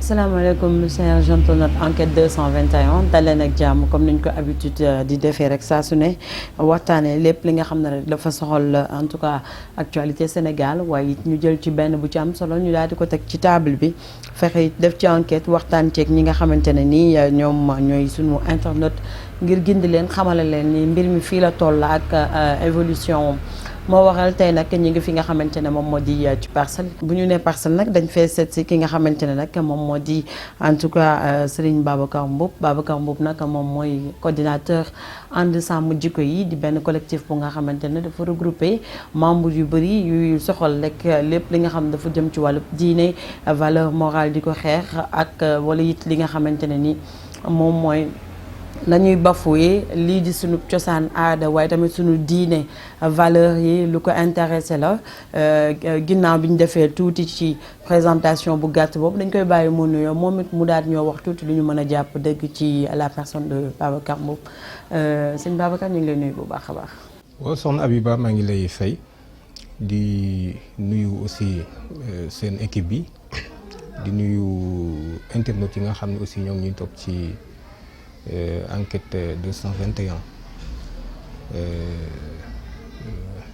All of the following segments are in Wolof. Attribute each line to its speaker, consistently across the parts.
Speaker 1: salaamaaleykum chers internautes enquête 221 daleen ak jàmm comme niñ ko habitude di defee rek saa su ne waxtaanee lépp li nga xam ne rek dafa soxal en tout cas actualité Sénégal waaye it ñu jël ci benn bu ci am solo ñu daal di ko teg ci table bi fexe it def ci enquête waxtaan ceeg ñi nga xamante ne nii ñoom ñooy sunu internaute ngir gindi leen xamale leen ni mbir mi fii la toll ak évolution moo waral tey nag ñi ngi fi nga xamante ne moom moo di ci parcelle bu ñu nee parcelle nag dañ fee seet si ki nga xamante ne nag moom moo di en tout cas Serigne Babacar Mboup nag moom mooy coordinateur ànd sàmm jikko yi di benn collectif bu nga xamante ne dafa regroupé membre yu bëri yuy soxal rek lépp li nga xam dafa jëm ci wàllu diine valeur morale di ko xeex ak wala it li nga xamante ne ni moom mooy la ñuy bafoué lii di sunu cosaan aada waaye tamit sunu diine valeur yi lu ko intéressé la ginnaaw bi ñu defee tuuti ci présentation bu gàtt boobu dañ koy bàyyi mu nuyoo moom it mu daal ñoo wax tuuti lu ñu mën a jàpp dëgg ci la personne de Babacar Mboup sëñ Babacar ñu ngi lay nuyu bu baax a baax.
Speaker 2: waaw soxna Abiba maa ngi lay fay di nuyu aussi seen équipe bi di nuyu internautes yi nga xam ne aussi ñoo ngi ñuy toog ci. Enquête 221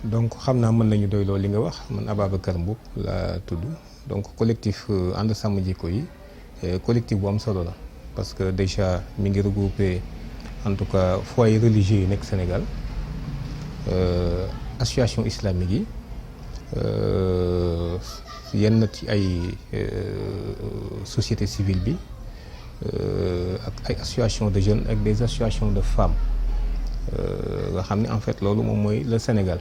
Speaker 2: donc xam naa mën nañu doy loolu li nga wax man Ababacar Mboup laa tudd donc collectif ànd sàmm jikko yi collectif bu am solo la parce que déjà mi ngi regroupé en tout cas foyer religieux yi nekk Sénégal association islamique yi yenn ci ay société civile bi ak ay association de jeunes ak des associations de femmes nga xam ne en fait loolu moom mooy le Sénégal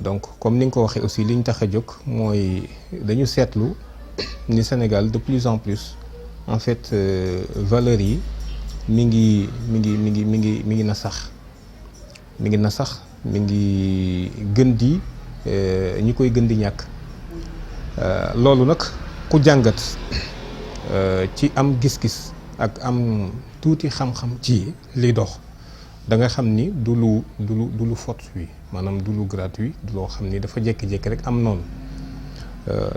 Speaker 2: donc comme ni nga ko waxee aussi li ñu tax a jóg mooy dañu seetlu ni Sénégal de plus en plus en fait valeurs yi mi ngi na sax mi ngi gën di ñi koy gën di ñàkk loolu nag ku jàngat ci am gis-gis ak am tuuti xam-xam ci liy dox da nga xam ni du lu fortuit maanaam du lu gratuit du loo xam ni dafa jékki-jékki rek am noonu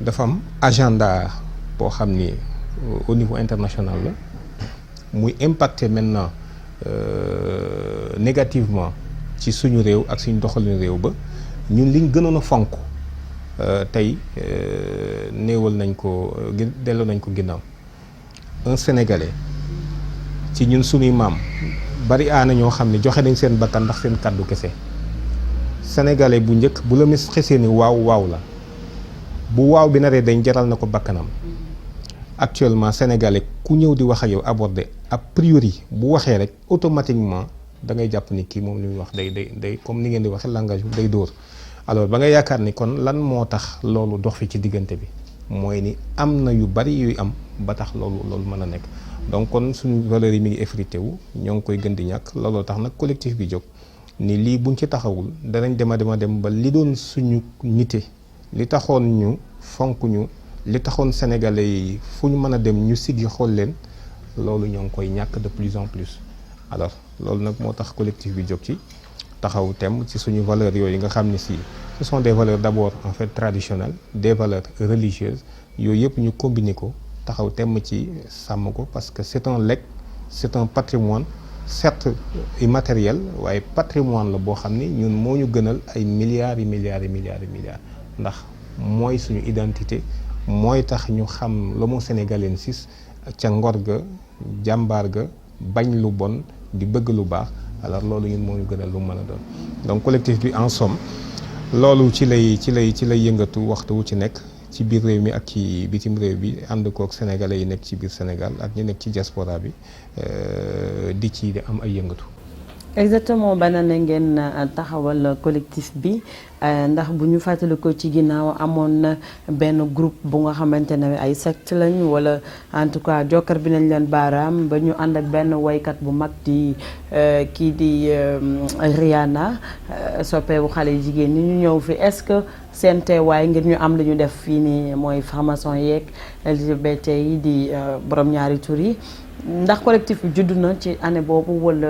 Speaker 2: dafa am agenda boo xam ni au niveau international la muy impacter maintenant négativement ci suñu réew ak suñu doxalin réew ba ñun liñ gënoon a fonk tey néewal nañ ko delloo nañ ko ginnaaw. Un Sénégalais ci ñun suñuy maam bari aana ñoo xam ne joxe nañ seen bakkan ndax seen kàddu kese sénégalais bu njëkk bu la mis xesee ni waaw la bu waaw bi naree dañ jaral na ko bakkanam actuellement sénégalais ku ñëw di wax ak yow abordé a priori bu waxee rek automatiquement da ngay jàpp ni kii moom li muy wax day comme ni ngeen di waxee langage bi day dóor alors ba nga yaakaar ni kon lan moo tax loolu dox fi ci diggante bi mooy ni am na yu bari yuy am ba tax loolu mën a nekk donc kon suñu valeurs yi mi ngi effrité wu ñoo ngi koy gën di ñàkk looloo tax nag collectif bi jóg ni lii buñ ci taxawul danañ dema dem ba li doon suñu nité li taxoon ñu fonk ñu li taxoon sénégalais yi fu ñu mën a dem ñu siggi xool leen loolu ñoo ngi koy ñàkk de plus en plus alors loolu nag moo tax collectif bi jóg ci taxaw tem ci suñu valeurs yooyu nga xam ne si ce sont des valeurs d'abord en fait traditionnelles des valeurs religieuses yooyu yëpp ñu combiner ko taxaw temm ci sàmm ko parce que c'est un legs c'est un patrimoine certes immatériel waaye patrimoine la boo xam ni ñun moo ñu gënal ay milliards ndax mooy suñu identité mooy tax ñu xam l'homo sénégalensis ca ngor ga jàmbaar ga bañ lu bon di bëgg lu baax alors loolu ñun moo ñu gënal lu mën a doon donc collectif bi en somme loolu ci lay yëngatu waxtu wu ci nekk ci biir réew mi ak ci bitim réew bi ànd kook sénégalais yi nekk ci biir Sénégal ak ñu nekk ci diaspora bi di am ay yëngatu.
Speaker 1: exactement bana na ngeen taxawal collectif bi ndax bu ñu fàttali ko ci ginnaaw amoon na benn groupe bu nga xamante ne ay secte lañ wala en tout cas jokkar bi nañ leen baaraam ba ñu ànd ak benn waykat bu mag di kii di Rihanna soppeewu xale jigéen ñi ñu ñëw fi est-ce que seen teewaay ngir ñu am li ñu def fii nii mooy franc-maçon yeeg LGBT yi di borom ñaari tur yi ndax collectif bi juddu na ci année boobu wala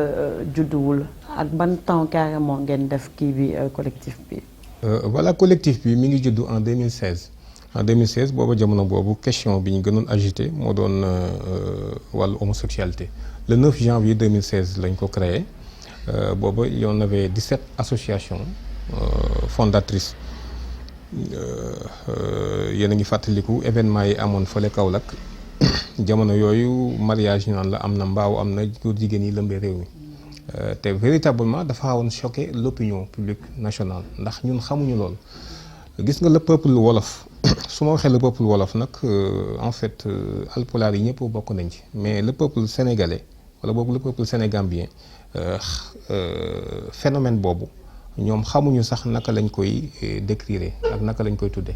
Speaker 1: judduwul ak ban temps carrément ngeen def kii bi collectif bi.
Speaker 2: Voilà collectif bi mi ngi juddu en 2016 en 2016 booba jamono boobu question bi ñu gënoon agité moo doon wàllu homosexualité le 9 janvier 2016 lañ ko créé booba il y en avait 17 associations fondatrices yéen a ngi fàttaliku événement yi amoon fële Kaolack jamono yooyu mariage ñu naan la am na mbaaw am na góor jigéen yi lëmbee réew mi te véritablement dafa xawoon choqué l'opinion publique nationale ndax ñun xamuñu loolu gis nga le peuple wolof su ma waxee le peuple wolof nag en fait alpulaar yi ñëpp bokk nañ ci mais le peuple sénégalais wala boobu le peuple sénégambien phénomène boobu ñoom xamuñu sax naka lañ koy décrire ak naka lañ koy tudde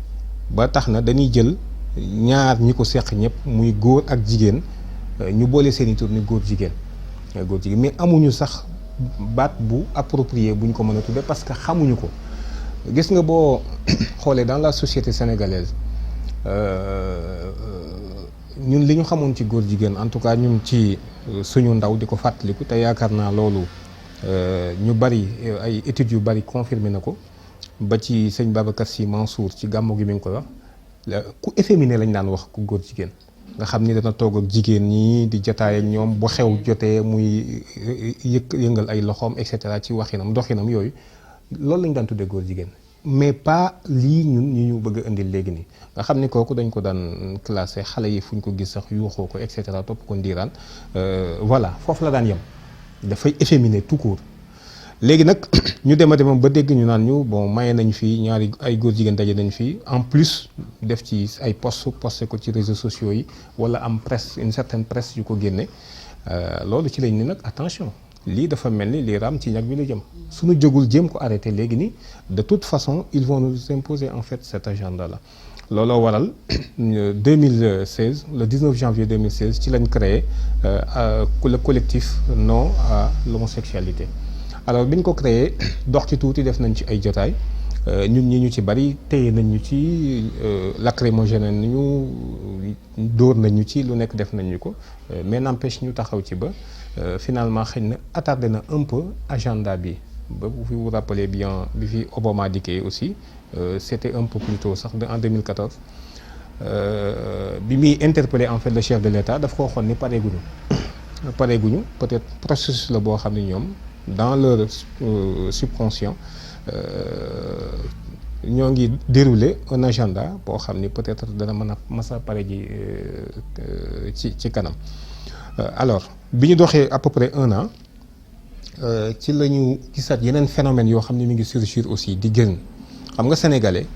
Speaker 2: ba tax na dañuy jël ñaar ñi ko seq ñëpp muy góor ak jigéen ñu boole seeni tur ni góor jigéen mais amuñu sax baat bu approprié bu ñu ko mën a tudde parce que xamuñu ko gis nga boo xoolee dans la société sénégalaise ñun li ñu xamoon ci góor jigéen en tout cas ñun ci suñu ndaw di ko fàttaliku te yaakaar naa loolu ñu bari ay études yu bari confirmé na ko ba ci sëñ Babacar Sy Mansour ci gàmmu gi mi ngi koy wax ku efféminé lañ daan wax ku góor jigéen nga xam ni dana toog ak jigéen ñi di jotaay ak ñoom bu xew jotee muy yëngal ay loxoom et cetera ci waxinam doxinam yooyu loolu lañ daan tuddee góor jigéen mais pas lii ñun ñu bëgg a indil léegi nii nga xam ni kooku dañ ko daan classé xale yi fuñ ko gis sax yuuxoo ko et cetera topp ko ndiiraan voilà foofu la daan yem dafay efféminé tout court léegi nag ñu dem a demam ba dégg ñu naan ñu bon maye nañ fii ñaari ay góor jigéen daje nañ fii en plus def ci ay posté ko ci réseaux sociaux yi wala am presse une certaine presse yu ko génne loolu ci lañ ni nag attention lii dafa mel ni lii raam ci ñag bi la jëm suñu jógul jéem ko arrêté léegi ni de toute façon ils vont nous imposer en fait cet agenda là looloo waral 2016 le 19 janvier 2016 ci lañ créé le collectif non à l'homosexualité alors bi ñu ko créé dox ci tuuti def nañ ci ay jotaay ñun ñi ñu ci bari téye nañ ñu ci lacrymogène nañu dóor nañ ñu ci lu nekk def nañ ñu ko mais n'empêche ñu taxaw ci ba finalement xëy na attardé na un peu agenda bi ba vous vous rappelez bien bi fi Obama dikkee aussi c'était un peu plus tôt sax en 2014 bi muy interpellé en fait le chef de l'État daf ko waxoon ni pareeguñu peut-être processus la boo xam ne ñoom dans leur subconscient ñoo ngi dérouler un agenda boo xam ni peut-être dana mën a masa pare ji ci kanam alors bi ñu doxee à peu près 1 an ci la ñu gisaat yeneen phénomène yoo xam ne mi ngi surgir aussi di gën xam nga sénégalais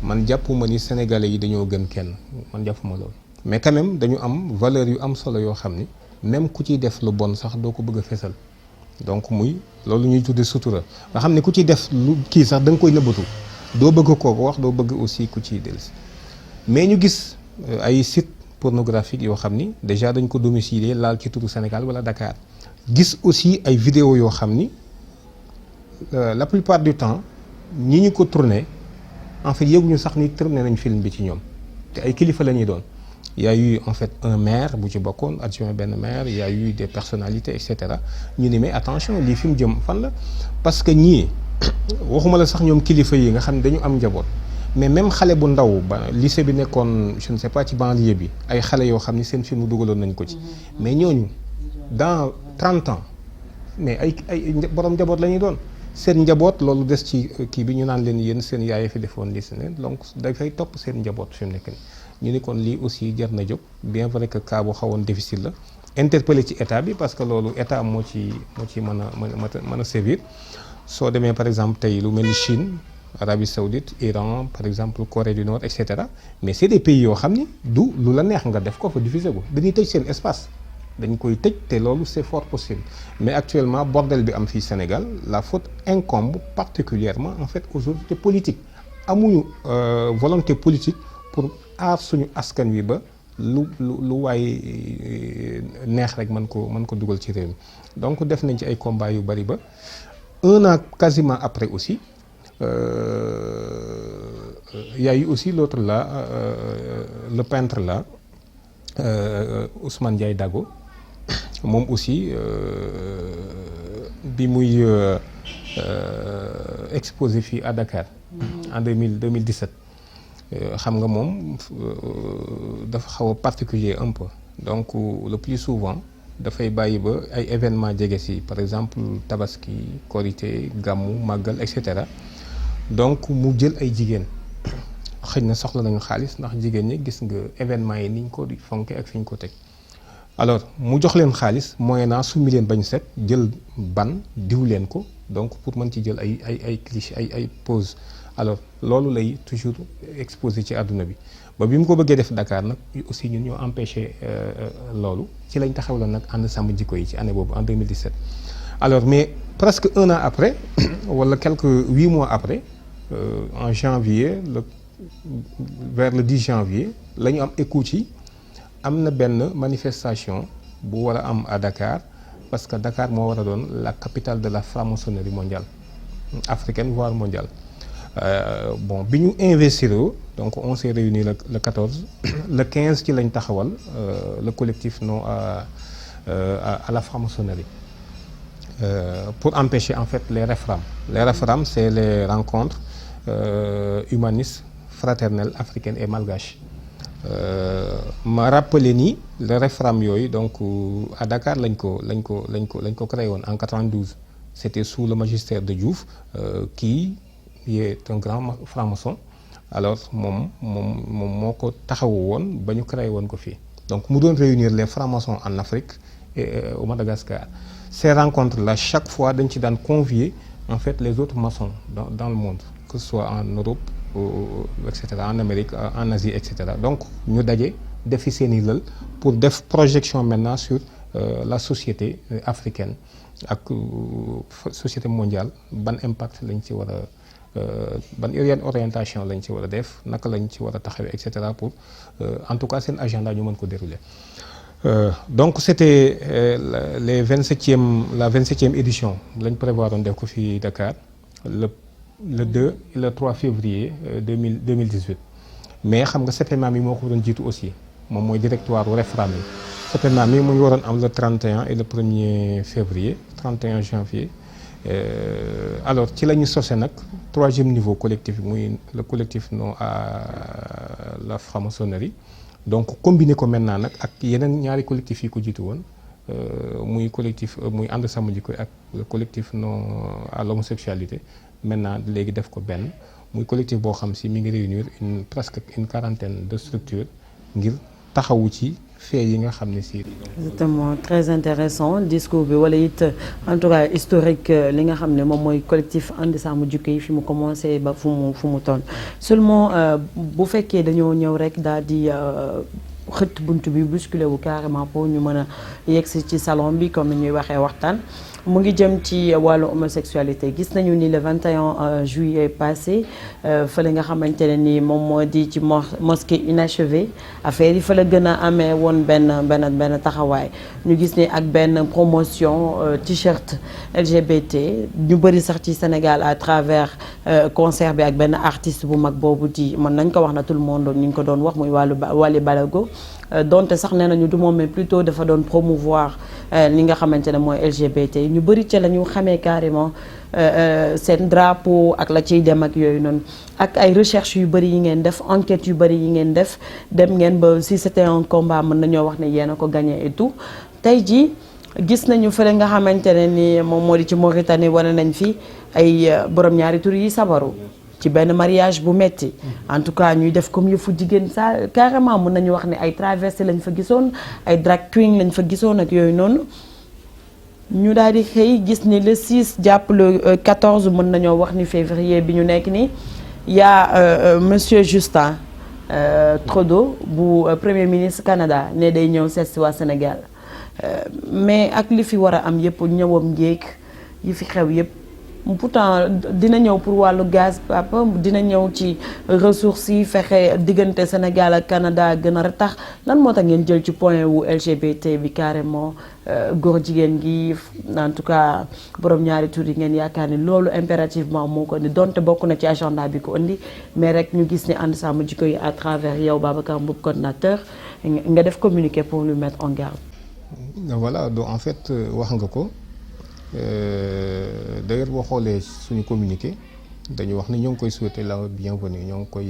Speaker 2: man jàppuma ni sénégalais yi dañoo gën kenn man jàppuma loolu mais quand même dañu am valeur yu am solo yoo xam ni même ku ciy def lu bon sax doo ko bëgg a fesal donc muy loolu ñuy tuddee sutura nga xam ne ku ciy def lu kii sax da nga koy nëbbatu doo bëgg koo wax doo bëgg aussi ku ciy dellusi mais ñu gis ay site pornographique yoo xam ni déjà dañ ko domicilier laal ci turu Sénégal wala Dakar gis aussi ay vidéo yoo xam ni la plupart du temps ñi ñu ko tourné en fait yëguñu sax ni tourné nañ film bi ci ñoom te ay kilifa la ñuy doon y a eu en fait un maire bu ci bokkoon adjoint benn maire y a eu des personnalités et cetera ñu ni mais attention lii fi mu jëm fan la parce que ñii waxuma la sax ñoom kilifa yi nga xam ne dañu am njaboot mais même xale bu ndaw ba lycée bi nekkoon je ne sais pas ci banlieue bi ay xale yoo xam ni seen film dugaloon nañ ko ci mais ñooñu dans 30 ans mais ay borom njaboot la ñuy doon seen njaboot loolu des ci kii bi ñu naan leen yéen seen yaay fi defoon lii seen donc dafay topp seen njaboot fi mu nekk nii ñu ni kon lii aussi jar na jóg bien vrai que cas bu xawoon difficile la interpellé ci état bi parce que loolu état moo ci mën a servir soo demee par exemple tey lu mel ni Chine Arabie Saoudite Iran par exemple Corée du Nord et cetera mais c'est des pays yoo xam ni du lu la neex nga def ko fa diffuser ko dañuy tëj seen espace dañ koy tëj te loolu c'est fort possible mais actuellement bordel bi am fii Sénégal la faute incombe particulièrement en fait aux autorités politiques amuñu volonté politique pour aar suñu askan wi ba lu waay neex rek mën ko dugal ci réew mi donc def nañ ci ay combats yu bari ba 1 an quasiment après aussi y a eu aussi l'autre là le peintre là Ousmane Ndiaye Dago moom aussi bi muy exposé fii à Dakar en 2017 xam nga moom dafa xaw a particulier un peu donc le plus souvent dafay bàyyi ba ay événements jege si par exemple tabaski korité gàmmu màggal et cetera donc mu jël ay jigéen xëy na soxla nañu xaalis ndax jigéen ñi gis nga événements yi niñ ko di fonke ak fi ñu ko teg alors mu jox leen xaalis moyennant summi leen bañ set jël ban diw leen ko donc pour mën ci jël ay cliché ay pose alors loolu lay toujours exposé ci àdduna bi ba bi mu ko bëggee def Dakar nag aussi ñun ñoo empêché loolu ci lañ taxawaloon nag ànd sàmm jikko yi ci année boobu en 2017 alors mais presque un an après wala quelques 8 mois après en janvier vers le 10 janvier la ñu am écho ci am na benn manifestation bu war a am à Dakar parce que Dakar moo war a doon la capitale de la franc-maçonnerie mondiale africaine voire mondiale bon bi ñu investir donc on s'est réunis le 14 le 15 ci lañ taxawal le collectif non à la franc-maçonnerie pour empêcher en fait les réframs. Les réframs c'est les rencontres humanistes fraternelles africaines et malgaches. Ma rappelé ni le réfram yooyu donc à Dakar lañ ko créé woon en 92 c'était sous le magistère de Diouf qui est un grand franc-maçon alors moom moo ko taxawu woon ba ñu créé woon ko fii donc mu doon réunir les francs-maçons en Afrique et au Madagascar. Ces rencontres là chaque fois dañ ci daan convier en fait les autres maçons dans le monde que ce soit en Europe et cetera en Amérique en Asie et cetera donc ñu daje defi seeni lël pour def projection maintenant sur la société africaine ak société mondiale ban impact lañ ci war a ban orientation lañ ci war a def naka lañ ci war a taxawee et cetera pour en tout cas seen agenda ñu mën ko dérouler. Donc c'était la 27e édition lañ prévoir doon def ko fii Dakar le 2 et le 3 février 2018 mais xam nga CPMA mi moo ko doon jiitu aussi moom mooy directoire u réfram yi CPMA mi mu ngi waroon am le 31 et le 1er février 31 janvier alors ci la ñu sose nag 3e niveau collectif bi muy le collectif non à la franc-maçonnerie donc combiné ko maintenant nag ak yeneen ñaari collectif yi ko jiitu woon muy collectif muy ànd sàmm jikko ak le collectif non à l'homosexualité maintenant léegi def ko benn muy collectif boo xam si mi ngi réunir presque une quarantaine de structures ngir taxawu ci fee yi nga xam ne si.
Speaker 1: exactement très intéressant discours bi wala it en tout cas historique li nga xam ne moom mooy collectif ànd sàmm jikko yi fi mu commencé ba fu mu toll seulement bu fekkee dañoo ñëw rek daal di xëtt bunt bi bousculé wu carrément pour ñu mën a yegsi ci salon bi comme ni ñuy waxee waxtaan. mu ngi jëm ci wàllu homosexualité gis nañu ni le 21 juillet passé fële nga xamante ne ni moom moo di ci mosquée inachevée affaire yi fa la gën a amee woon benn taxawaay ñu gis ni ak benn promotion t-shirt LGBT ñu bëri sax ci Sénégal à travers concert bi ak benn artiste bu mag boobu di mën nañ ko wax na tout le monde ñu ngi ko doon wax muy Wally Balago donte sax nee nañu du moom mais plutôt dafa doon promouvoir li nga xamante ne mooy LGBT ñu bëri ca la ñu xamee carrément seen drapeau ak la ciy dem ak yooyu noonu ak ay recherche yu bëri yi ngeen def enquête yu bëri yi ngeen def dem ngeen ba si c'était un combat mën nañoo wax ne yéen a ko gagné et tout tey jii gis nañu fële nga xamante ne ni moom moo di ci Mauritanie wane nañ fi ay borom ñaari tur yi sabaru ci benn mariage bu metti en tout cas ñuy def comme yëfu jigéen ça carrément mën nañu wax ne ay travesti lañ fa gisoon ay drag queen lañ fa gisoon ak yooyu noonu ñu daal di xëy gis ni le 6 jàpp le 14 mën nañoo wax ni février bi ñu nekk ni y'a monsieur Justin Trudeau bu premier ministre Canada ne day ñëw seet si waa Sénégal mais ak li fi war a am yëpp ñëwam njéeg yi fi xew yëpp pourtant dina ñëw pour wàllu gaz papa dina ñëw ci ressources yi fexe diggante Sénégal ak Canada gën a tax lan moo tax ngeen jël ci point wu LGBT bi carrément góor jigéen gi en tout cas borom ñaari tur yi ngeen yaakaar ni loolu impérativement moo ko indi donte bokk na ci agenda bi ko indi mais rek ñu gis ni ànd sàmm jikko yi à travers yow Babacar Mboup coordinateur nga def communiqué pour lui mettre en garde.
Speaker 2: Voilà donc en fait wax nga ko. D'ailleurs boo xoolee suñu communiqué dañu wax ne ñoo ngi koy souhaiter la bienvenue ñoo ngi koy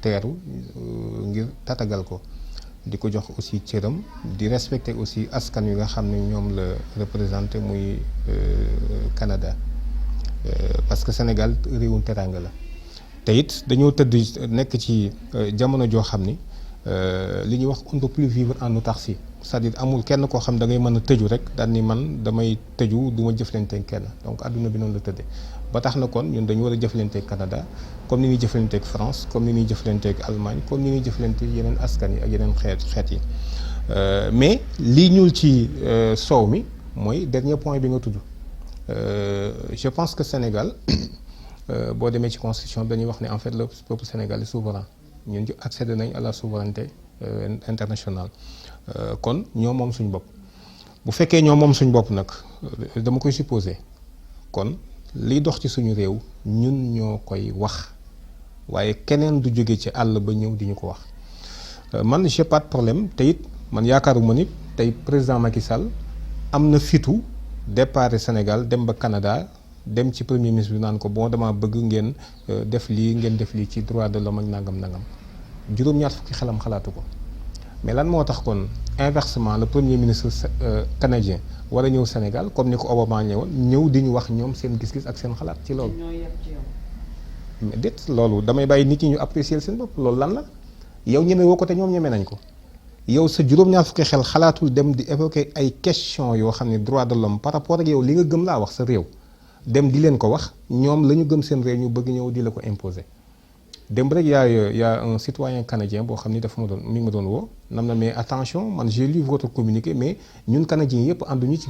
Speaker 2: teeru ngir tatagal ko di ko jox aussi cëram di respecter aussi askan wi nga xam ne ñoom la représenté muy Canada parce que Sénégal réewum teraanga la te it dañoo tëdd nekk ci jamono joo xam ni li ñuy wax on ne peut plus vivre en autarcie c'est-à-dire amul kenn koo xam da ngay mën a tëju rek daal ni man damay tëju du ma jëflanteeg kenn donc adduna bi noonu la tëddee ba tax na kon ñun dañu war a jëflanteeg Canada comme ni ñuy jëflanteeg France comme ni ñuy jëflanteeg Allemagne comme ni ñuy jëflanteeg yeneen askan yi ak yeneen xeet yi mais lii ñuul ci soow mi mooy dernier point bi nga tudd je pense que Sénégal boo demee ci constitution dañuy wax ne en fait le peuple sénégalais souverain ñun ci accéder nañ à la souveraineté internationale kon ñoo moom suñ bopp bu fekkee ñoo moom suñ bopp nag dama koy supposer kon liy dox ci suñu réew ñun ñoo koy wax waaye keneen du jóge ci àll ba ñëw di ñu ko wax man j'ai pas de problème te it man yaakaaruma ni tey président Macky Sall am na fitu départ Sénégal dem ba Canada dem ci premier ministre bi naan ko bon dama bëgg ngeen def lii ci droit de l'homme ak nangam juróom-ñaar fukki xelam xalaatu ko mais lan moo tax kon inversement le premier ministre canadien war a ñëw Sénégal comme ni ko Obama ñëw di ñu wax ñoom seen gis-gis ak seen xalaat ci loolu. mais déet loolu damay bàyyi nit ñi ñu apprécier seen bopp loolu lan la yow ñeme woo ko te ñoom ñeme nañ ko yow sa juróom-ñaar fukki xel xalaatul dem di évoquer ay questions yoo xam ne droit de l'homme par rapport ak yow li nga gëm laa wax sa réew dem di leen ko wax ñoom la ñu gëm seen réew ñu bëgg ñëw di la ko imposer. démb rek y a un citoyen canadien boo xam ni dafa mi ngi ma doon woo nam na mais attention man j'ai lu votre communiqué mais ñun canadiens yëpp ànduñu ci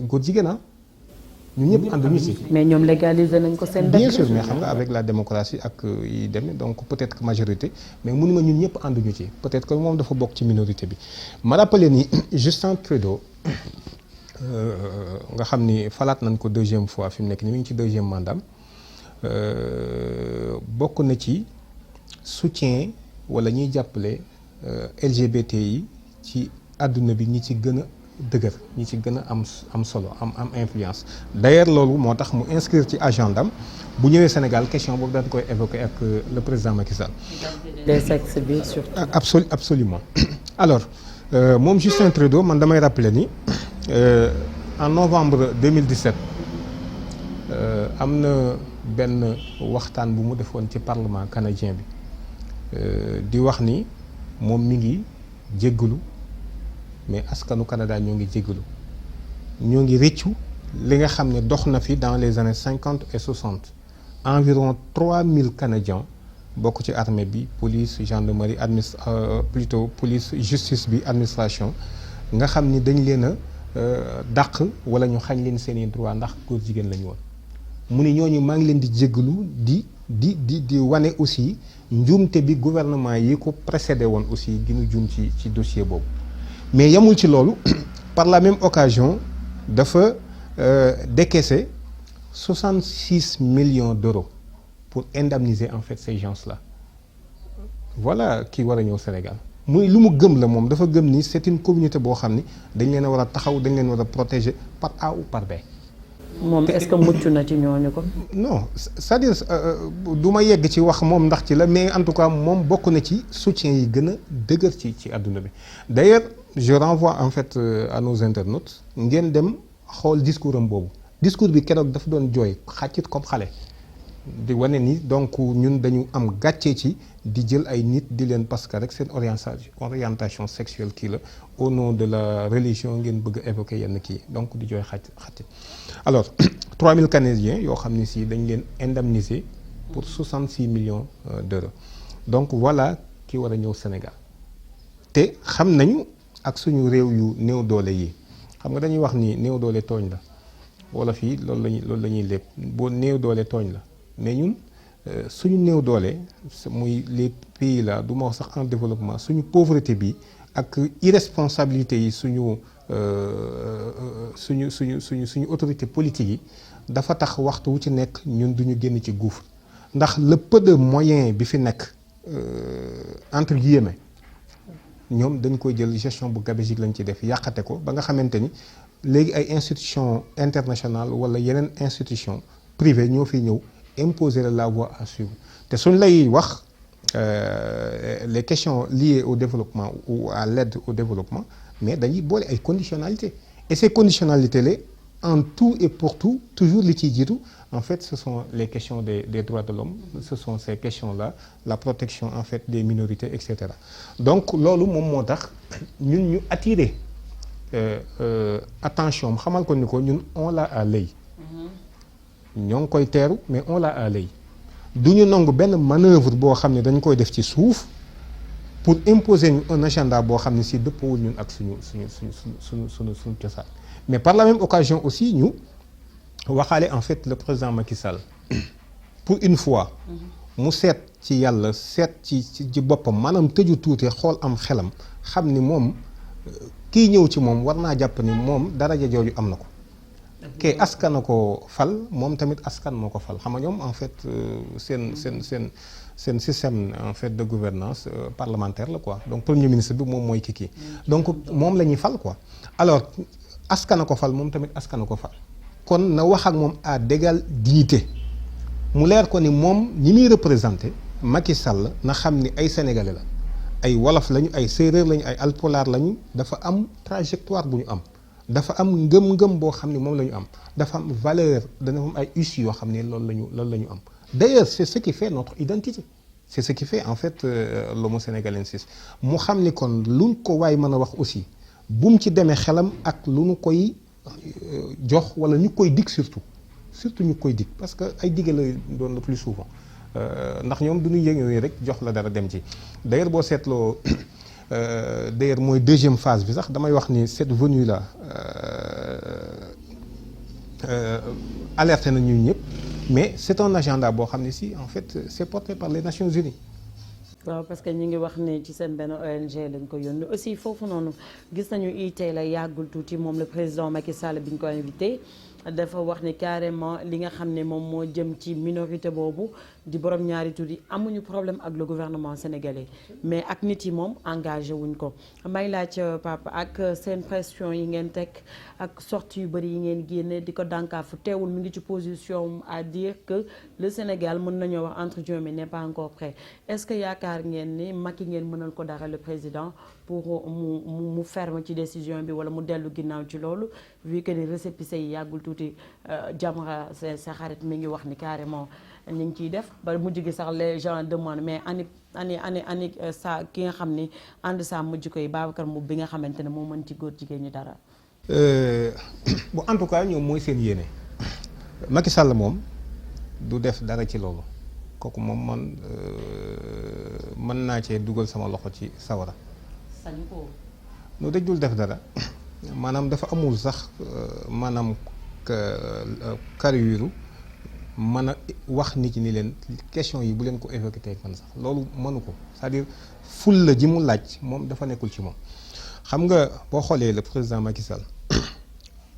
Speaker 2: góor jigéen ah ñun ñëpp ànduñu ci.
Speaker 1: mais ñoom légaliser nañ ko seen.
Speaker 2: bien sûr mais xam nga avec la démocratie ak yi demee donc peut-être que majorité mais mënuma ñun ñëpp ànduñu ci peut-être que moom dafa bokk ci minorité bi. ma rappelé ni Justin Trudeau nga xam ni falaat nañ ko deuxième fois fi mu nekk ni mi ngi ci deuxième mandat bokk na ci. soutien wala ñuy jàppale LGBT yi ci àdduna bi ñi ci gën a dëgër ñi ci gën a am solo am influence d'ailleurs loolu moo tax mu inscrire ci agendam bu ñëwee Sénégal question boobu dañ koy évoquer ak le président Macky Sall.
Speaker 1: les sexes bi surtout.
Speaker 2: Absolument alors moom Justin Trudeau man damay rappeler ni en novembre 2017 am na benn waxtaan bu mu defoon ci parlement canadien bi. di wax ni moom mi ngi jéggalu mais askanu Canada ñoo ngi jéggalu ñoo ngi rëccu li nga xam ne dox na fi dans les années 50 et 60 environ 3000 Canadiens bokk ci armée bi police gendarmerie plutôt police justice bi administration nga xam ni dañ leen a dàq wala ñu xañ leen seeni droit ndax góor jigéen lañu woon mu ni ñooñu maa ngi leen di jéggalu di wane aussi njuumte bi gouvernement yi ko précédé woon aussi ginu juum ci dossier boobu mais yamul ci loolu par la même occasion dafa décaisser 66 millions d'euros pour indemniser en fait ces gens-là voilà kii war a ñëw Sénégal muy lu mu gëm la moom dafa gëm ni c'est une communauté boo xam ni dañ leen a war a taxaw dañ leen war a protéger par A ou par B.
Speaker 1: moom est-ce que mucc na ci ñooñu ko.
Speaker 2: non c'est-à-dire du ma yegg ci wax moom ndax ci la mais en tout cas moom bokk na ci soutien yi gën a dëgër ci àdduna bi d'ailleurs je renvoie en fait à nos internautes ngeen dem xool discours am boobu discours bi keroog dafa doon jooy xàccit comme xale di wane ni donc ñun dañu am gàccee ci di jël ay nit di leen parce que rek seen orientation sexuelle kii la au nom de la religion ngeen bëgg a évoquer yenn kii donc di jooy xàccit alors 3000 Canadiens yoo xam ne si dañ leen indemniser pour 66 millions d'euros donc voilà ki war a ñëw Sénégal te xam nañu ak suñu réew yu néew doole yi xam nga dañuy wax ni néew doole tooñ la wala fii loolu la ñuy lépp boo néew doole tooñ la mais ñun suñu néew doole muy les pays là du ma wax sax en développement suñu pauvreté bi ak irresponsabilité yi suñu autorité politique yi dafa tax waxtu wu ci nekk ñun duñu génn ci gouffre ndax le peu de moyen bi fi nekk entre guillemets ñoom dañ koy jël gestion bu gabegique lañ ci def yàqate ko ba nga xamante ni léegi ay institutions internationales wala yeneen institutions privées ñoo fi ñëw imposer la voie à suivre te suñ lay wax les questions liées au développement ou à l'aide au développement mais dañuy boole ay conditionnalités et ces conditionnalités là en tout et pour tout toujours li ciy jiitu en fait ce sont les questions des droits de l'homme ce sont ces questions là la protection en fait des minorités et cetera donc loolu moom moo tax ñun ñu attirer attention xamal ko ni ko ñun on l'a à l'œil ñoo ngi koy teeru mais on l'a à l'œil du ñu nangu benn manœuvre boo xam ne dañ koy def ci suuf pour imposer ñu un agenda boo xam ne si dëppawul ñun ak suñu cosaan mais par la même occasion aussi ñu waxaale en fait le président Macky Sall pour une fois mu seet ci yàlla seet ci boppam maanaam tëju tuuti xool am xelam xam ni moom kii ñëw ci moom war naa jàpp ni moom daraja jooju am na ko kay askan na ko fal moom tamit askan moo ko fal xam nga ñoom en fait seen système en fait de gouvernance parlementaire la quoi donc premier ministre bi moom mooy kii donc moom la ñuy fal quoi alors askan na ko fal moom tamit askan na ko fal kon na wax ak moom à d'égale dignité mu leer ko ni moom ñi muy représenté Macky Sall na xam ni ay sénégalais la ay wolof lañu ay séeréer lañu ay alpulaar lañu dafa am trajectoire bu ñu am dafa am ngëm-ngëm boo xam ne moom la ñu am dafa am valeur dana am ay us yoo xam ne loolu la ñu am d'ailleurs c'est ce qui fait notre identité c'est ce qui fait en fait l'homo sénégalensis mu xam ni kon luñ ko waay mën a wax aussi bu mu ci demee xelam ak lu ñu koy jox wala ñu koy dig surtout ñu koy dig parce que ay digge la doon le plus souvent ndax ñoom du ñu yëngee rek jox la dara dem ci d'ailleurs boo seetloo d'ailleurs mooy deuxième phase bi sax damay wax ni cette venue là alerté na ñun ñëpp mais c'est un agenda boo xam ne si en fait c'est porté par les Nations Unies.
Speaker 1: waaw parce que ñu ngi wax ni ci seen benn ONG lañ ko yónni aussi foofu noonu gis nañu tey la yàggul tuuti moom le président Macky Sall bi ñu ko invité dafa wax ni carrément li nga xam ne moom moo jëm ci minorité boobu di borom ñaari tur yi amuñu problème ak le gouvernement sénégalais mais ak nit yi moom engagé wuñ ko may laaj papa ak seen pression yi ngeen teg ak sortie yu bëri yi ngeen génne di ko dànkaafu teewul mi ngi ci position à dire que le Sénégal mën nañoo wax entre guillemets n'est pas encore prêt est-ce que yaakaar ngeen ni Macky ngeen mënal ko dara le président pour mu ferme ci décision bi wala mu dellu ginnaaw ci loolu vu que ni récépissé yi yàggul tuuti Jamra sa xarit mi ngi wax ni carrément ñu ngi ciy def ba mujj gi sax les gens demandent mais ani sa ki nga xam ni ànd saa mujj koy Babacar Mboup bi nga xamante ne moo mën ci góor jigéen ñi dara.
Speaker 2: bon en tout cas ñoom mooy seen yéene Macky Sall moom du def dara ci loolu kooku moom mën naa cee dugal sama loxo ci sawara.
Speaker 1: sañ ko.
Speaker 2: no dajul def dara maanaam dafa amul sax maanaam carrière mën a wax nit ñi ni leen question yi bu leen ko évoqué tey man sax loolu mënu ko c'est-à-dire ful la ji mu laaj moom dafa nekkul ci moom xam nga boo xoolee le président Macky Sall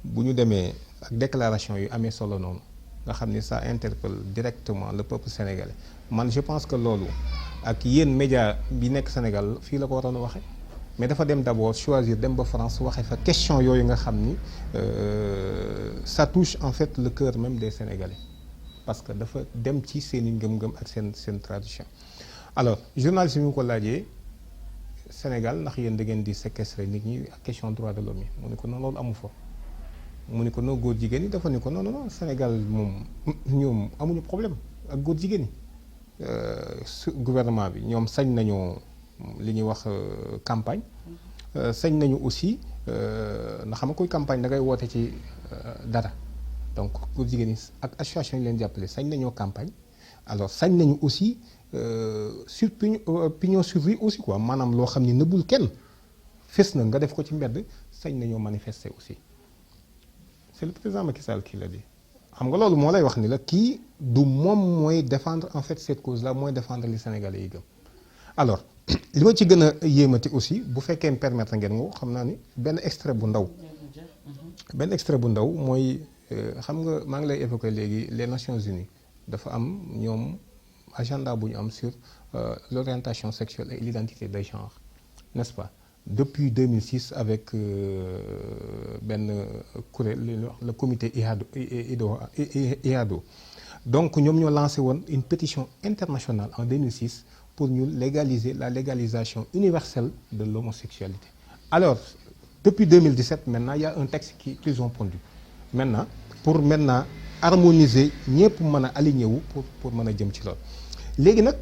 Speaker 2: bu ñu demee ak déclaration yu amee solo noonu nga xam ni ça interpelle directement le peuple sénégalais man je pense que loolu ak yéen média bi nekk Sénégal fii la ko waroon a waxee mais dafa dem d'abord choisir dem ba France waxee fa question yooyu nga xam ni ça touche en fait le cœur même des Sénégalais parce que dafa dem ci seen i ngëm-ngëm ak seen tradition alors journaliste bi mu ko laajee Sénégal ndax yéen da ngeen di séquestrer nit ñi ak question droit de l'homme yi mu ne ko non loolu amu fa mu ne ko non góor jigéen ñi dafa ne ko non Sénégal moom ñoom amuñu problème ak góor jigéen ñi su gouvernement bi ñoom sañ nañu li ñuy wax campagne sañ nañu aussi ndax xam nga kuy campagne da ngay woote ci dara donc góor jigéen ñi ak association yi leen jàppale sañ nañoo campagne alors sañ nañu aussi sur pignon sur rue aussi quoi maanaam loo xam ni nëbbul kenn fes na nga def ko ci mbedd sañ nañoo manifester aussi c'est le président Macky Sall qui l'a dit xam nga loolu moo lay wax ni la kii du moom mooy défendre en fait cette cause là mooy défendre li Sénégalais yi gëm alors li ma ci gën a yéemati aussi bu fekkee permettre ngeen nga xam naa ni benn extrait bu ndaw mooy xam nga maa ngi lay évoquer léegi les Nations Unies dafa am ñoom agenda bu ñu am sur l'orientation sexuelle et l'identité de genre n'est-ce pas depuis 2006 avec benn kuréel le comité IADO donc ñoom ñoo lancé woon une pétition internationale en 2006 pour ñu légaliser la légalisation universelle de l'homosexualité. Alors depuis 2017 maintenant il y a un texte qu'ils ont pondu maintenant pour maintenant harmoniser ñëpp mën a aligné wu pour mën a jëm ci loolu. léegi nag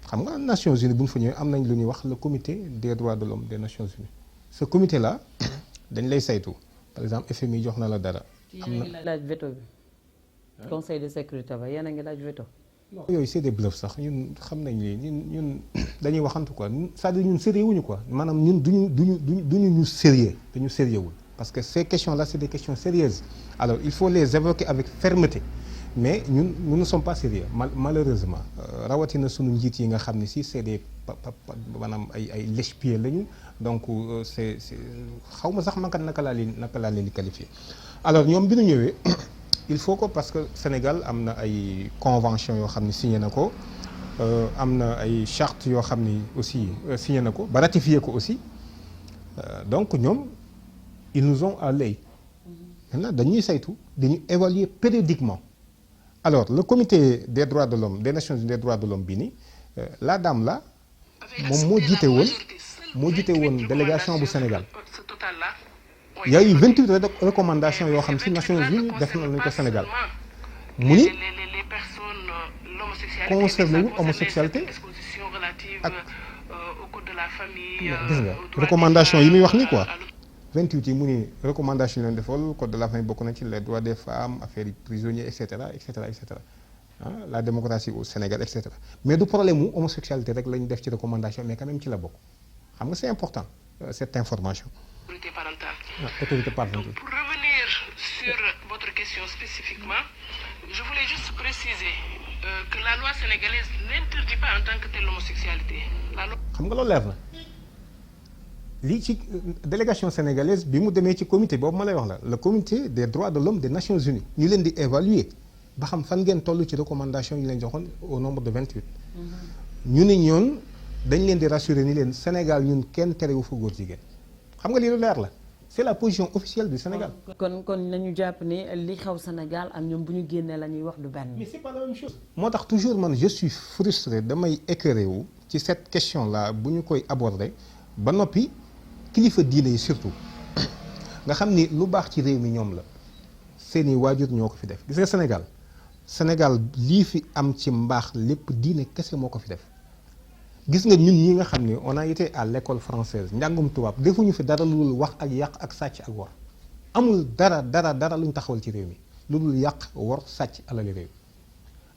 Speaker 2: xam nga Nations Unies bu ñu fa ñëwee am nañ lu ñuy wax le comité des droits de l'homme des Nations Unies ce comité là dañ lay saytu par exemple FMI jox na la dara.
Speaker 1: am na laaj veto bi. conseil de sécurité ba yéen a ngi laaj veto.
Speaker 2: yooyu c'est des bluffs sax ñun xam nañ ni ñun dañuy waxantu quoi c'est-à-dire ñun sérieux wuñu quoi maanaam ñun duñu ñu sérieux dañu sérieux wul parce que ces questions là c'est des questions sérieuses alors il faut les évoquer avec fermeté mais ñun nous ne sommes pas sérieux malheureusement rawatina sunu njiit yi nga xam ne si c'est des maanaam ay lèche-pieds lañu donc c'est xaw ma sax naka laa leen di qualifier alors ñoom bi ñu ñëwee il faut que parce que Sénégal am na ay convention yoo xam ne signé na ko am na ay charte yoo xam ni aussi signé na ko ba ratifié ko aussi donc ñoom ils nous ont à l'œil maintenant dañuy saytu dañuy évaluer périodiquement alors le comité des droits de l'homme des Nations Unies des droits de l'homme bi ni la dame là moom moo jiite woon délégation bu Sénégal il y a eu 28 recommandations yoo xam si Nations Unies def nañu ko Sénégal mu ni concerné wu homosexualité ak gis nga recommandation yi muy wax ni quoi 28 yi mu ni recommandation yi leen defal code de la famille bokk na ci les droits des femmes affaires yi prisonniers et cetera la démocratie au Sénégal et cetera mais du problème mu homosexualité rek la ñu def ci recommandation mais quand même ci la bokk xam nga c'est important cette information.
Speaker 3: Autorité parentale.
Speaker 2: Autorité parentale.
Speaker 3: Donc, pour revenir sur votre question spécifiquement, je voulais juste préciser que la loi sénégalaise n'interdit pas en tant que telle l'homosexualité.
Speaker 2: xam nga loolu leer na lii ci délégation sénégalaise bi mu demee ci comité boobu ma lay wax la le comité des droits de l'homme des Nations Unies ñu leen di évaluer ba xam fan ngeen toll ci recommandation yi leen joxoon au nombre de 28. ñu ni ñoon dañ leen di rassurer ni leen Sénégal ñun kenn terewu fa góor jigéen. xam nga lii lu leer la c'est la position officielle du Sénégal.
Speaker 1: kon nañu jàpp ni li xew Sénégal ak ñoom bu ñu génnee la ñuy wax du benn.
Speaker 2: mais c'est pas la même chose. moo tax toujours man je suis frustré damay écœuré wu ci cette question là bu ñu koy aborder ba noppi kilifa diine yi surtout nga xam ni lu baax ci réew mi ñoom la seeni waajur ñoo ko fi def gis nga Sénégal lii fi am ci mbaax lépp diine kese moo ko fi def. gis nga ñun ñi nga xam ne on a été à l'école française njàngum tubaab defuñu fi dara lu dul wax ak yàq ak sàcc ak wor amul dara lu ñu taxawal ci réew mi lu dul yàq wor sàcc alali réew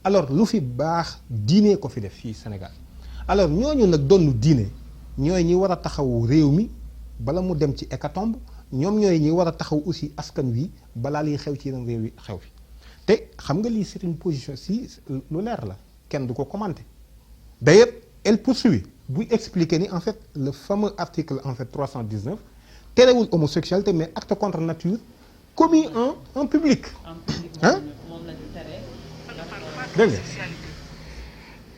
Speaker 2: alors lu fi baax diine ko fi def fii Sénégal alors ñooñu nag doon diine ñooy ñi war a taxaw réew mi bala mu dem ci hécatombe ñoom ñooy ñi war a taxaw aussi askan wi balaa liy xew ci yeneen réew yi xew fi te xam nga lii c'est une position si lu leer la kenn du ko commenter d'ailleurs elle poursuit buy expliquer ni en fait le fameux article en fait 319 terewul homosexualité mais acte contre nature commis en public. Hein? Dégg nga.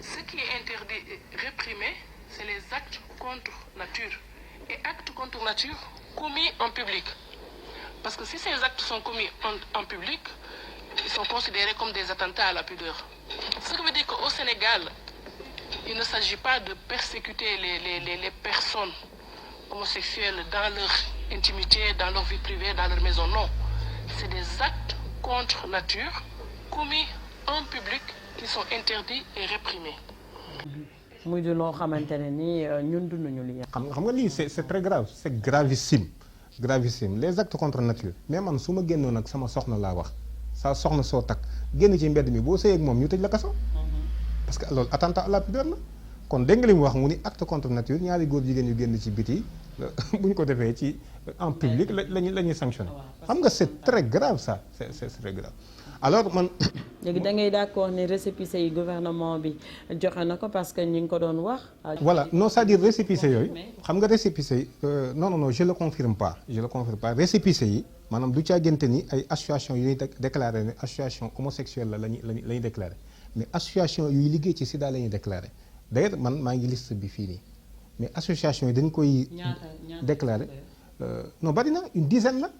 Speaker 3: Ce qui est interdit et réprimé, c'est les actes contre nature. Et actes contre nature commis en public. Parce que si ces actes sont commis en public, ils sont considérés comme des attentats à la pudeur. Ce qui veut dire qu'au Sénégal, il ne s'agit pas de persécuter les personnes homosexuelles dans leur intimité, dans leur vie privée, dans leur maison. Non. C'est des actes contre nature commis en public qui sont interdits et réprimés.
Speaker 1: muy du loo xamante ne ni ñun dunduñu li
Speaker 2: xam nga lii c'est très grave c'est gravissime les actes contre nature mais man su ma génnoon ak sama soxna laa wax sa soxna soo takk génn ci mbedd mi boo sëyeeg moom ñu tëj la kaso parce que loolu attentat à la pudeur la kon dégg nga li mu wax mu ni acte contre nature ñaari góor jigéen yu génn ci biti bu ñu ko defee ci en public la ñuy sanctionné xam nga c'est très grave ça c'est très grave alors man.
Speaker 1: léegi da ngay d'accord ne récépissé yi gouvernement bi joxe na ko parce que ñu ngi ko doon wax.
Speaker 2: voilà non c'est-à-dire récépissé yooyu. xam nga récépissé yi non je le confirme pas récépissé yi maanaam du caagante ni ay association yu ñuy déclaré ne association homosexuelle la ñuy déclaré mais association yuy liggéey ci sida la ñuy déclaré d'ailleurs man maa ngi liste bi fii nii mais association yi dañ koy. déclaré non bari na une dizaine la.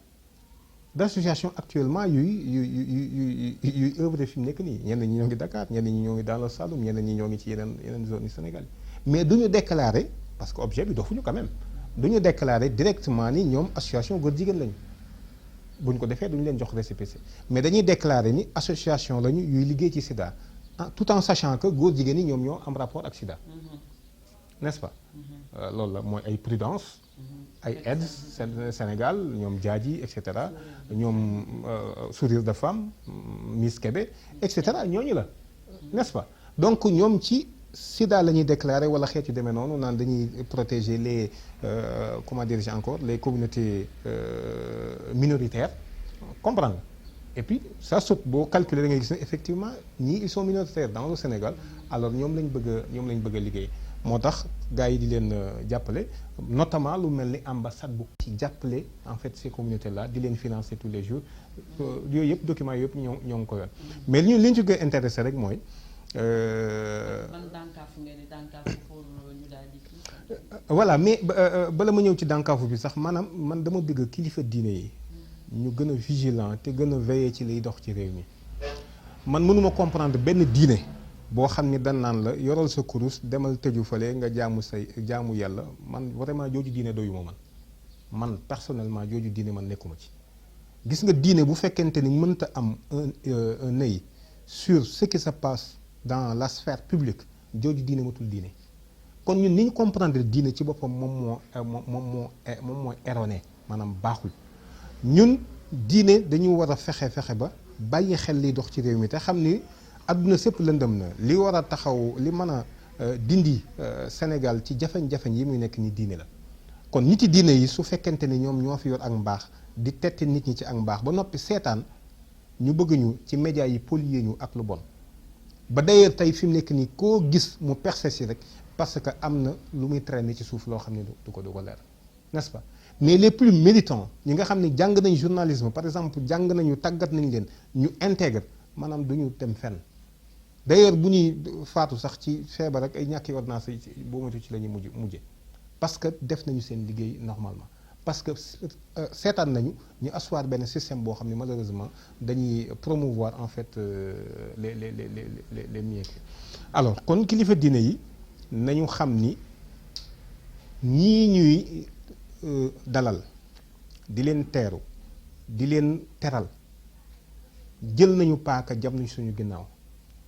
Speaker 2: d'associations actuellement yuy œuvre fi mu nekk nii ñenn ñi ñoo ngi Dakar ñenn ñi ñoo ngi dans le Saloum ñenn ñi ñoo ngi ci yeneen zones yu Sénégal mais du ñu déclarer parce que objet bi dofuñu quand même du ñu déclarer directement ni ñoom association góor jigéen lañu bu ñu ko defee du ñu leen jox récépissé mais dañuy déclarer ni association lañu yuy liggéey ci sida tout en sachant que góor jigéen ñi ñoom ñoo am rapport ak sida n'est-ce pas loolu la mooy ay prudence ay AIDS Sénégal ñoom Diadji et cetera ñoom sourire de femme Miss Kébé et cetera ñooñu la n'est-ce pas donc ñoom ci sida la ñuy déclarer wala xeet yu demee noonu naan dañuy protéger les comment dirais-je encore les communautés minoritaires comprendre et puis ça saute boo calculer da ngay gis ne effectivement ñii ils sont minoritaires dans le Sénégal alors ñoom lañ bëgg a liggéey moo tax gars yi di leen jàppale notamment lu mel ni ambassade bu ci jàppale en fait ces communautés là di leen financer tous les jours yooyu yëpp documents yëpp ñoo ngi ko yoon mais li ñu ci gën a intéressé rek mooy.
Speaker 1: ban dànkaafu ngeen di dànkaafu pour ñu daal di kii.
Speaker 2: voilà mais bala ma ñëw ci dànkaafu bi sax maanaam man dama bëgg kilifa diine yi ñu gën a vigilant te gën a veiller ci liy dox ci réew mi man mënuma comprendre benn diine boo xam ni dan naan la yoral sa kurus demal tëju fale nga jaamu yàlla man vraiment jooju diine doyuma man personnellement jooju diine man nekkuma ci gis nga diine bu fekkente ni mënta am un œil sur ce qui se passe dans la sphère publique jooju diine matul diine kon ñun ni ñu comprendre diine ci boppam moom moo erroné maanaam baaxul ñun diine dañu war a fexe ba bàyyi xel liy dox ci réew mi te xam ni àdduna sépp lëndëm na li war a taxaw li mën a dindi Sénégal ci jafeñ-jafeñ yi muy nekk ni diine la kon nit yi diine yi su fekkente ni ñoom ñoo fi yor ak mbaax di tette nit ñi ci ak mbaax ba noppi seetaan ñu bëgg ñu ci médias yi polier ñu ak lu bon ba d'ailleurs tey fi mu nekk nii koo gis mu percé si rek parce que am na lu muy traîner ci suuf loo xam ne du ko leer n'est-ce pas mais les plus méritants ñi nga xam ne jàng nañ journalisme par exemple jàng nañu tàggat nañ leen ñu intègre maanaam du ñu dem fenn d'ailleurs bu ñuy faatu sax ci feebar ak ay ñàkki ordonnance yi boo moytu ci la ñuy mujje parce que def nañu seen liggéey normalement parce que seetaan nañu ñu asseoir benn système boo xam ne malheureusement dañuy promouvoir en fait les mieux alors kon kilifa diine yi nañu xam ni ñii ñuy dalal di leen teeru di leen teral jël nañu paaka jam nañu suñu ginnaaw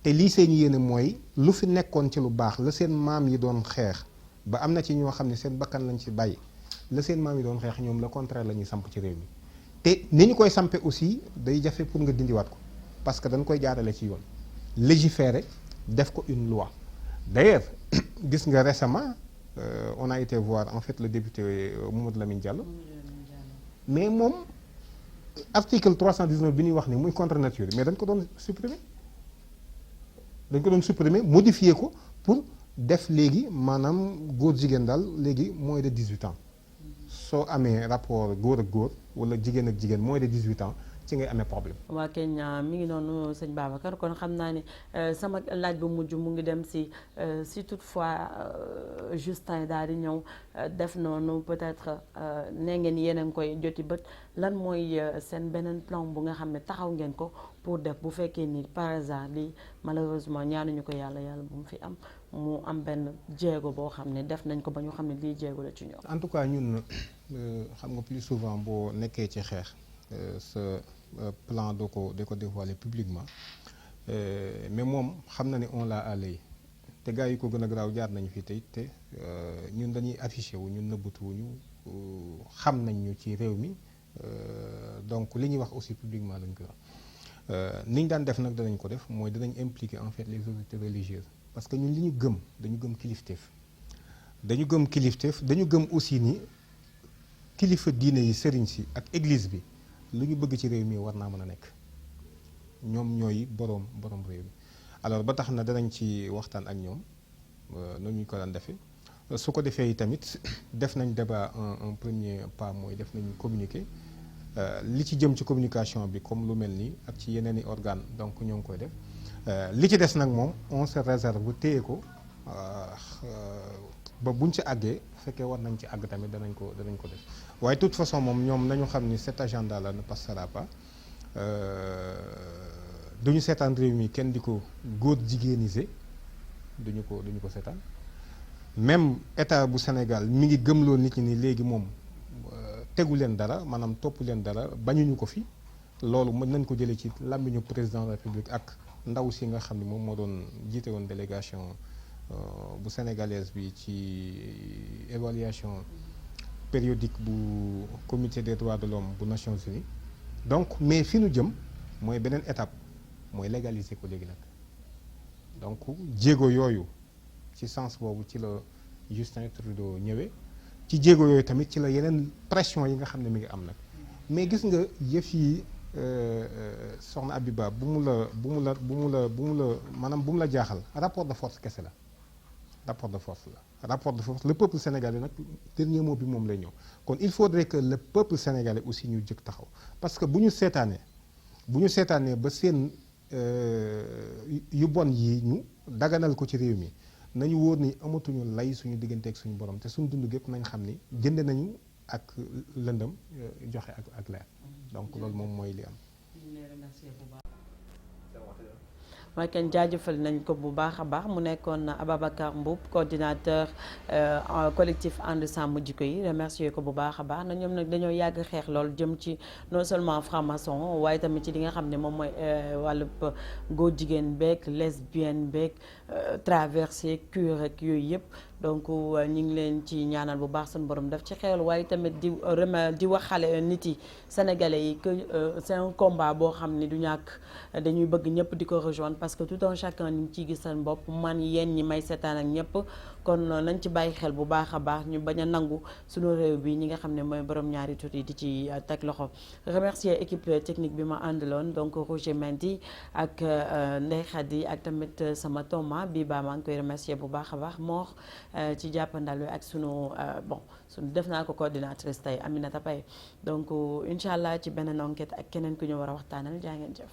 Speaker 2: te lii seen yéene mooy lu fi nekkoon ci lu baax la seen maam yi doon xeex ba am na ci ñoo xam ne seen bakkan lañ ci bàyyi la seen maam yi doon xeex ñoom le contraire la ñuy samp ci réew mi te ni ñu koy sampe aussi day jafe pour nga dindiwaat ko parce que dañ koy jaarale ci yoon légiférer def ko une loi d'ailleurs gis nga récemment on a été voir en fait le député Mamadou Lamine Diallo mais moom article 319 bi ñuy wax ni muy contre nature mais dañ ko doon supprimer modifier ko pour def léegi maanaam góor jigéen daal léegi moins de 18 ans soo amee rapport góor ak góor wala jigéen ak jigéen moins de 18 ans ci ngay amee problème.
Speaker 1: waa Kenya mi ngi noonu sëñ Babacar kon xam naa ni sama laaj bu mujj mu ngi dem si toutefois Justin daal di ñëw def noonu peut-être nee ngeen yéen a ngi koy joti bët lan mooy seen beneen plan bu nga xam ne taxaw ngeen ko pour def bu fekkee ni par hasard lii malheureusement ñaanuñu ko yàlla bu mu fi am mu am benn jéego boo xam ne def nañ ko ba ñu xam ne lii jéego la ci ñoom.
Speaker 2: en tout cas ñun xam nga plus souvent boo nekkee ci xeex sa plan doo ko dévoiler publiquement mais moom xam na ne on l'a à l'œil te gars yi ko gën a garaaw jaar nañu fi tey te ñun dañuy affiché wu ñun nëbbatuwuñu xam nañ ñu ci réew mi donc li ñuy wax aussi publiquement lañ ko wax ni ñu daan def nag danañ ko def mooy danañ impliquer en fait les autorités religieuses parce que ñun li ñu gëm dañu gëm kilifteef dañu gëm aussi ni kilifa diine yi sëriñ si ak église bi lu ñu bëgg ci réew mi war naa mën a nekk ñoom ñooy boroom réew mi alors ba tax na danañ ci waxtaan ak ñoom noonu ñu ko daan defee su ko defee tamit def nañ débat un premier pas mooy def nañ communiqué li ci jëm ci communication bi comme lu mel nii ak ci yeneen i organe donc ñoo ngi koy def li ci des nag moom on se réserve bu téye ko ba buñ ci àggee bu fekkee war nañ ci àgg tamit danañ ko def waaye de toute façon moom ñoom nañu xam ni cet agenda là ne passera pas duñu seetaan réew mi kenn di ko góor jigéeniser duñu ko seetaan même état bu Sénégal mi ngi gëmloo nit ñi ni léegi moom tegu leen dara maanaam topp leen dara bañuñu ko fi loolu mën nañ ko jëlee ci làmmiñu président de la République ak ndaw si nga xam ne moom moo doon jiite woon délégation bu sénégalaise bi ci évaluation périodique bu comité des droits de l'homme bu Nations Unies donc mais fi nu jëm mooy beneen étape mooy légaliser ko léegi nag donc jéego yooyu ci sens boobu ci la Justin Trudeau ñëwee ci jéego yooyu tamit ci la yeneen pression yi nga xam ne mi ngi am nag mais gis nga yëf yi soxna Abiba bu mu la maanaam bu mu la jaaxal rapport de force kese la rapport de force le peuple sénégalais nag dernier mot bi moom lay ñëw kon il faudrait que le peuple sénégalais aussi ñu jëkk taxaw parce que bu ñu seetaanee ba seen yu bon yi ñu daganal ko ci réew mi nañu wóor ni amatuñu lay suñu digganteeg suñu borom te suñu dund gépp nañ xam ni jënd nañu ak lëndëm joxe ak leer donc loolu moom mooy li am.
Speaker 1: mooy kenn jaajëfal nañ ko bu baax a baax mu nekkoon Ababacar Mboup coordinateur collectif ànd sàmm jikko yi remercier ko bu baax a baax na ñoom nag dañoo yàgg xeex lool jëm ci non seulement franc-maçon waaye tamit ci li nga xam ne moom mooy wàllub góor jigéen beeg lesbienne beeg traversé cure ak yooyu yëpp donc ñu ngi leen ci ñaanal bu baax suñu borom daf ci xewal waaye tamit di wax xale nit yi sénégalais yi que c'est un combat boo xam ne du ñàkk dañuy bëgg ñëpp di ko rejoindre parce que tout un chacun ñu ngi ciy gis seen bopp man yéen ñi may seetaan ak ñëpp kon nañ ci bàyyi xel bu baax a baax ñu bañ a nangu suñu réew bi ñi nga xam ne mooy borom ñaari tur yi di ci teg loxo. remercier équipe technique bi ma àndaloon donc Roger Mendy ak Ndeye Khady ak tamit sama Thomas bi maa ngi koy remercier bu baax a baax Mor ci jàppandal wi ak sunu sunu def naa ko coordinatrice tey Aminata Paye donc incha allah ci beneen enquête ak keneen ku ñu war a waxtaanal jaa ngeen jëf.